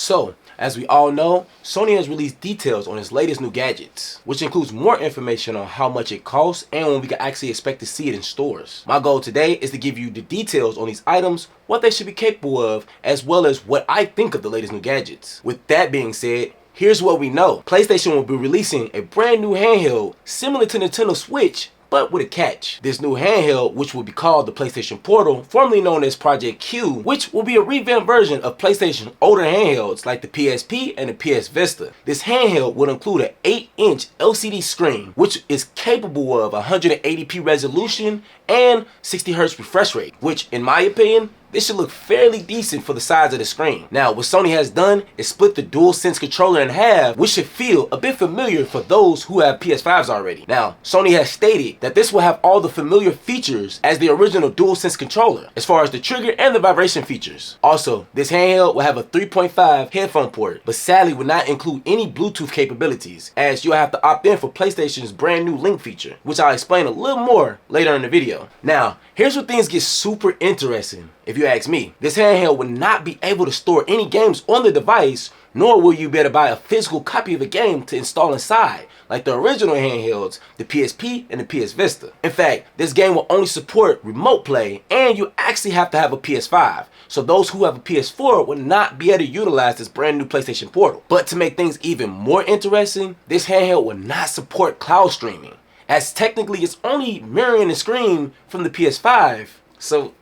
So, as we all know, Sony has released details on its latest new gadgets, which includes more information on how much it costs and when we can actually expect to see it in stores. My goal today is to give you the details on these items, what they should be capable of, as well as what I think of the latest new gadgets. With that being said, here's what we know. PlayStation will be releasing a brand new handheld similar to Nintendo Switch, but with a catch. This new handheld, which will be called the PlayStation Portal, formerly known as Project Q, which will be a revamped version of PlayStation's older handhelds like the PSP and the PS Vita. This handheld will include an 8-inch LCD screen, which is capable of 180p resolution and 60Hz refresh rate, which in my opinion, this should look fairly decent for the size of the screen. Now, what Sony has done is split the DualSense controller in half, which should feel a bit familiar for those who have PS5s already. Now, Sony has stated that this will have all the familiar features as the original DualSense controller, as far as the trigger and the vibration features. Also, this handheld will have a 3.5 headphone port, but sadly will not include any Bluetooth capabilities, as you'll have to opt in for PlayStation's brand new Link feature, which I'll explain a little more later in the video. Now, here's where things get super interesting. If you ask me, this handheld will not be able to store any games on the device, nor will you be able to buy a physical copy of a game to install inside, like the original handhelds, the PSP and the PS Vita. In fact, this game will only support remote play, and you actually have to have a PS5. So those who have a PS4 will not be able to utilize this brand new PlayStation Portal. But to make things even more interesting, this handheld will not support cloud streaming, as technically it's only mirroring the screen from the PS5. So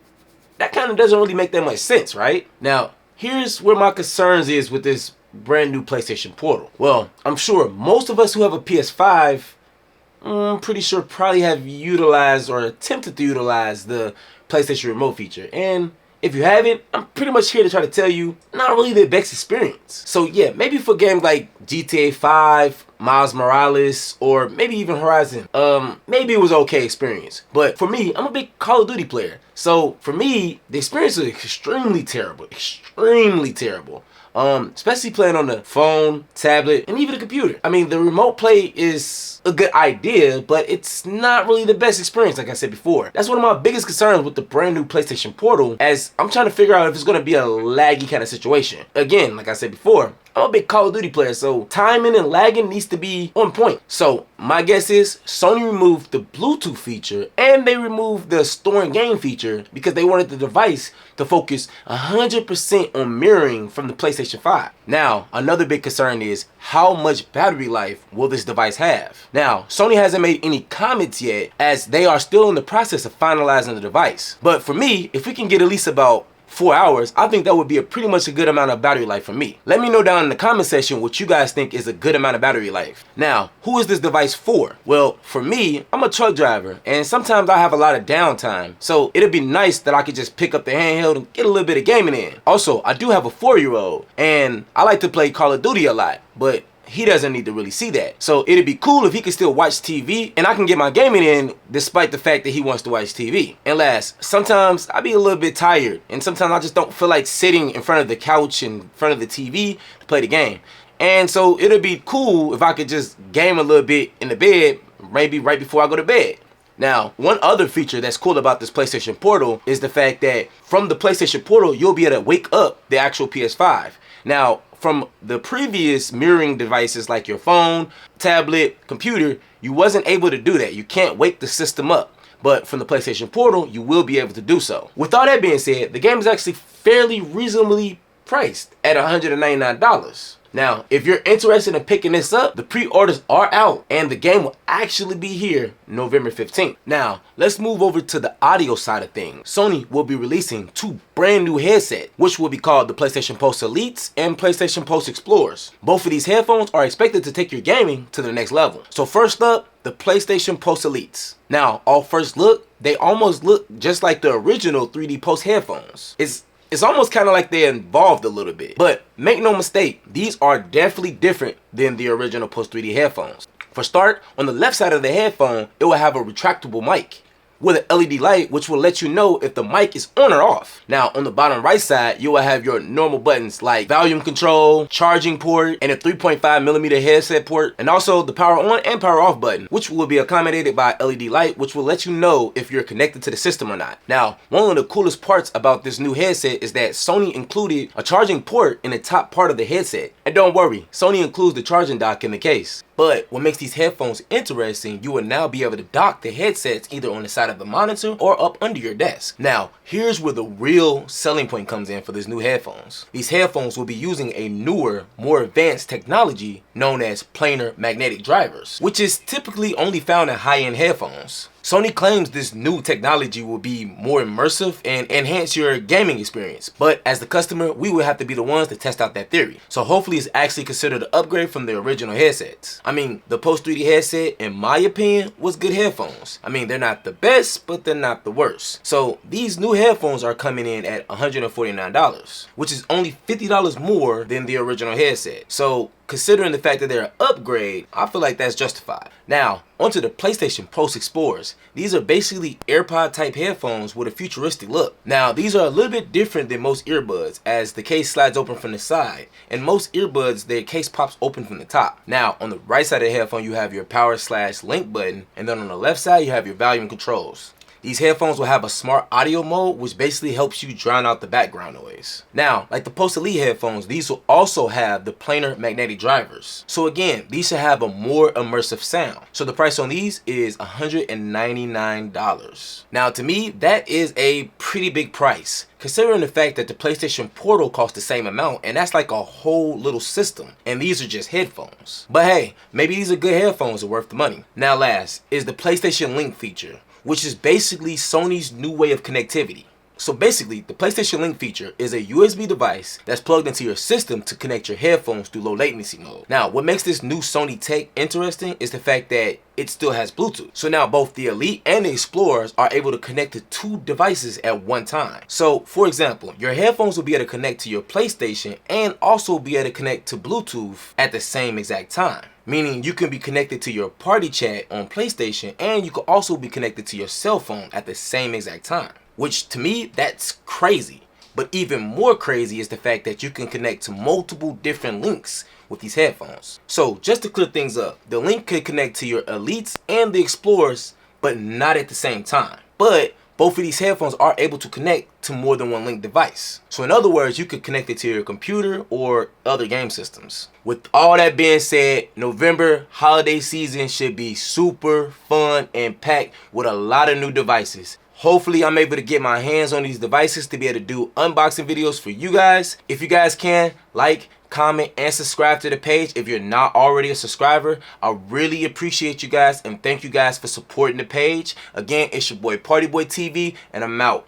that kind of doesn't really make that much sense, right? Now, here's where my concerns is with this brand new PlayStation Portal. Well, I'm sure most of us who have a PS5, I'm pretty sure probably have utilized or attempted to utilize the PlayStation Remote feature. And if you haven't, I'm pretty much here to try to tell you, not really the best experience. So yeah, maybe for games like GTA 5, Miles Morales, or maybe even Horizon, maybe it was an okay experience. But for me, I'm a big Call of Duty player. So for me, the experience was extremely terrible, especially playing on the phone, tablet, and even the computer. I mean, the remote play is a good idea, but it's not really the best experience, like I said before. That's one of my biggest concerns with the brand new PlayStation Portal, as I'm trying to figure out if it's going to be a laggy kind of situation. Again, like I said before, I'm a big Call of Duty player, so timing and lagging needs to be on point. So my guess is Sony removed the Bluetooth feature and they removed the storing game feature because they wanted the device to focus 100% on mirroring from the PlayStation 5. Now, another big concern is how much battery life will this device have? Now, Sony hasn't made any comments yet, as they are still in the process of finalizing the device. But for me, if we can get at least about 4 hours, I think that would be pretty much a good amount of battery life for me. Let me know down in the comment section what you guys think is a good amount of battery life. Now, who is this device for? Well, for me, I'm a truck driver, and sometimes I have a lot of downtime, so it'd be nice that I could just pick up the handheld and get a little bit of gaming in. Also, I do have a 4-year-old, and I like to play Call of Duty a lot, but he doesn't need to really see that. So it'd be cool if he could still watch TV and I can get my gaming in despite the fact that he wants to watch TV. And last, sometimes I be a little bit tired and sometimes I just don't feel like sitting in front of the couch in front of the TV to play the game. And so it'd be cool if I could just game a little bit in the bed, maybe right before I go to bed. Now, one other feature that's cool about this PlayStation Portal is the fact that from the PlayStation Portal, you'll be able to wake up the actual PS5. Now, from the previous mirroring devices like your phone, tablet, computer, you wasn't able to do that. You can't wake the system up. But from the PlayStation Portal, you will be able to do so. With all that being said, the game is actually fairly reasonably priced at $199. Now, if you're interested in picking this up, the pre-orders are out and the game will actually be here November 15th. Now, let's move over to the audio side of things. Sony will be releasing 2 brand new headsets, which will be called the PlayStation Pulse Elites and PlayStation Pulse Explorers. Both of these headphones are expected to take your gaming to the next level. So first up, the PlayStation Pulse Elites. Now, off first look, they almost look just like the original 3D Pulse headphones. It's almost kind of like they're involved a little bit. But make no mistake, these are definitely different than the original Pulse 3D headphones. For start, on the left side of the headphone, it will have a retractable mic. with an LED light, which will let you know if the mic is on or off. Now, on the bottom right side, you will have your normal buttons like volume control, charging port, and a 3.5mm headset port, and also the power on and power off button, which will be accommodated by LED light, which will let you know if you're connected to the system or not. Now, one of the coolest parts about this new headset is that Sony included a charging port in the top part of the headset. And don't worry, Sony includes the charging dock in the case. But what makes these headphones interesting, you will now be able to dock the headsets either on the side of the monitor or up under your desk. Now, here's where the real selling point comes in for these new headphones. These headphones will be using a newer, more advanced technology known as planar magnetic drivers, which is typically only found in high-end headphones. Sony claims this new technology will be more immersive and enhance your gaming experience, but as the customer, we will have to be the ones to test out that theory. So hopefully it's actually considered an upgrade from the original headsets. I mean, the Post 3D headset, in my opinion, was good headphones. I mean, they're not the best, but they're not the worst. So these new headphones are coming in at $149, which is only $50 more than the original headset. So considering the fact that they're an upgrade, I feel like that's justified. Now, onto the PlayStation Pulse Explorers. These are basically AirPod type headphones with a futuristic look. Now, these are a little bit different than most earbuds, as the case slides open from the side, and most earbuds, their case pops open from the top. Now, on the right side of the headphone, you have your power/link button, and then on the left side, you have your volume controls. These headphones will have a smart audio mode, which basically helps you drown out the background noise. Now, like the Post Elite headphones, these will also have the planar magnetic drivers. So again, these should have a more immersive sound. So the price on these is $199. Now, to me, that is a pretty big price, considering the fact that the PlayStation Portal costs the same amount, and that's like a whole little system, and these are just headphones. But hey, maybe these are good headphones are worth the money. Now last is the PlayStation Link feature, which is basically Sony's new way of connectivity. So basically, the PlayStation Link feature is a USB device that's plugged into your system to connect your headphones through low latency mode. Now, what makes this new Sony tech interesting is the fact that it still has Bluetooth. So now both the Elite and the Explorers are able to connect to two devices at one time. So for example, your headphones will be able to connect to your PlayStation and also be able to connect to Bluetooth at the same exact time. Meaning you can be connected to your party chat on PlayStation and you can also be connected to your cell phone at the same exact time. Which to me, that's crazy. But even more crazy is the fact that you can connect to multiple different links with these headphones. So just to clear things up, the Link could connect to your Elites and the Explorers, but not at the same time. But both of these headphones are able to connect to more than one Link device. So in other words, you could connect it to your computer or other game systems. With all that being said, November holiday season should be super fun and packed with a lot of new devices. Hopefully I'm able to get my hands on these devices to be able to do unboxing videos for you guys. If you guys can, like, comment, and subscribe to the page if you're not already a subscriber. I really appreciate you guys and thank you guys for supporting the page. Again, it's your boy Party Boy TV and I'm out.